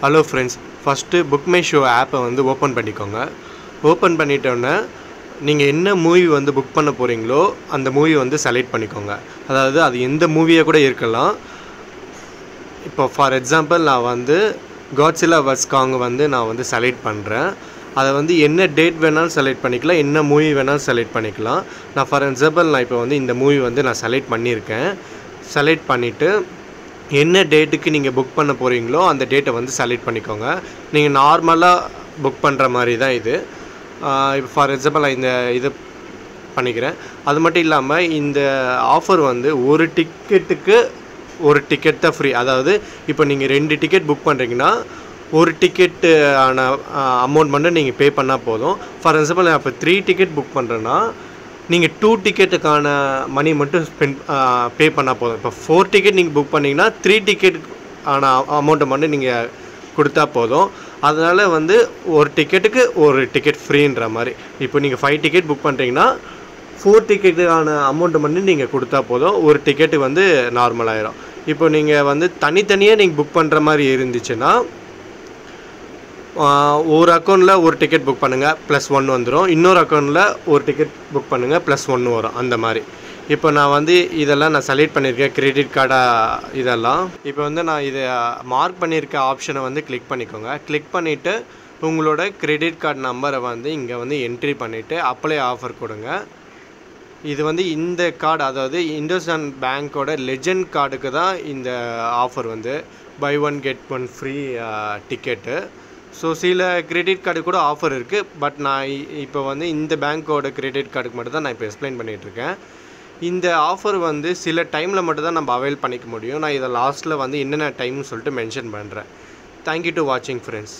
Hello friends, first book my show ஆப்பை வந்து open பண்ணிக்கோங்க. ஓப்பன் பண்ணிட்டோன்னே நீங்கள் என்ன மூவி வந்து புக் பண்ண போகிறீங்களோ அந்த மூவி வந்து செலக்ட் பண்ணிக்கோங்க. அதாவது அது எந்த மூவியாக கூட இருக்கலாம். இப்போ ஃபார் எக்ஸாம்பிள் நான் வந்து காட்ஸில்லா vs காங் வந்து நான் வந்து செலக்ட் பண்ணுறேன். அதை வந்து என்ன டேட் வேணாலும் செலக்ட் பண்ணிக்கலாம், என்ன மூவி வேணாலும் செலக்ட் பண்ணிக்கலாம். நான் ஃபார் எக்ஸாம்பிள் நான் இப்போ வந்து இந்த மூவி வந்து நான் செலக்ட் பண்ணியிருக்கேன். செலக்ட் பண்ணிவிட்டு என்ன டேட்டுக்கு நீங்கள் புக் பண்ண போகிறீங்களோ அந்த டேட்டை வந்து செலக்ட் பண்ணிக்கோங்க. நீங்கள் நார்மலாக புக் பண்ணுற மாதிரி தான் இது. இப்போ ஃபார் எக்ஸாம்பிள் நான் இந்த இது பண்ணிக்கிறேன். அது மட்டும் இல்லாமல் இந்த ஆஃபர் வந்து ஒரு டிக்கெட்டுக்கு ஒரு டிக்கெட் தான் ஃப்ரீ. அதாவது இப்போ நீங்கள் 2 டிக்கெட் புக் பண்ணுறீங்கன்னா ஒரு டிக்கெட்டு ஆன அமௌண்ட் மட்டும் நீங்கள் பே பண்ணால் போதும். ஃபார் எக்ஸாம்பிள் நான் இப்போ 3 டிக்கெட் புக் பண்ணுறேன்னா நீங்கள் 2 டிக்கெட்டுக்கான மணி மட்டும் பே பண்ணால் போதும். இப்போ 4 டிக்கெட் நீங்கள் புக் பண்ணிங்கன்னா 3 டிக்கெட் ஆன அமௌண்ட்டை மட்டும் நீங்கள் கொடுத்தா போதும். அதனால் வந்து ஒரு டிக்கெட்டுக்கு ஒரு டிக்கெட் ஃப்ரீன்ற மாதிரி. இப்போ நீங்கள் 5 டிக்கெட் புக் பண்ணுறீங்கன்னா 4 டிக்கெட்டுக்கான அமௌண்ட்டை மட்டும் நீங்கள் கொடுத்தா போதும். ஒரு டிக்கெட்டு வந்து நார்மலாகிடும். இப்போ நீங்கள் வந்து தனித்தனியாக நீங்கள் புக் பண்ணுற மாதிரி இருந்துச்சுன்னா ஒரு அக்கௌண்ட்டில் ஒரு டிக்கெட் புக் பண்ணுங்கள் +1 வந்துடும். இன்னொரு அக்கௌண்ட்டில் ஒரு டிக்கெட் புக் பண்ணுங்கள் +1 வரும். அந்த மாதிரி இப்போ நான் வந்து இதெல்லாம் நான் செலக்ட் பண்ணியிருக்கேன், கிரெடிட் கார்டாக இதெல்லாம். இப்போ வந்து நான் இதை மார்க் பண்ணியிருக்க ஆப்ஷனை வந்து கிளிக் பண்ணிக்கோங்க. கிளிக் பண்ணிவிட்டு உங்களோட கிரெடிட் கார்டு நம்பரை வந்து இங்கே வந்து என்ட்ரி பண்ணிவிட்டு அப்ளை ஆஃபர் கொடுங்க. இது வந்து இந்த கார்டு, அதாவது இண்டஸ்இண்ட் பேங்க்கோட லெஜண்ட் கார்டுக்கு தான் இந்த ஆஃபர் வந்து buy 1 get 1 free ticket. So சில கிரெடிட் கார்டு கூட ஆஃபர் இருக்குது. பட் நான் இப்போ வந்து இந்த பேங்க்கோட கிரெடிட் கார்டுக்கு மட்டும் தான் நான் இப்போ எக்ஸ்பிளைன் பண்ணிகிட்ருக்கேன். இந்த ஆஃபர் வந்து சில டைமில் மட்டும் தான் நம்ம அவைல் பண்ணிக்க முடியும். நான் இதை லாஸ்ட்டில் வந்து என்னென்ன டைம்னு சொல்லிட்டு மென்ஷன் பண்ணுறேன். தேங்க்யூ டு வாட்சிங் ஃப்ரெண்ட்ஸ்.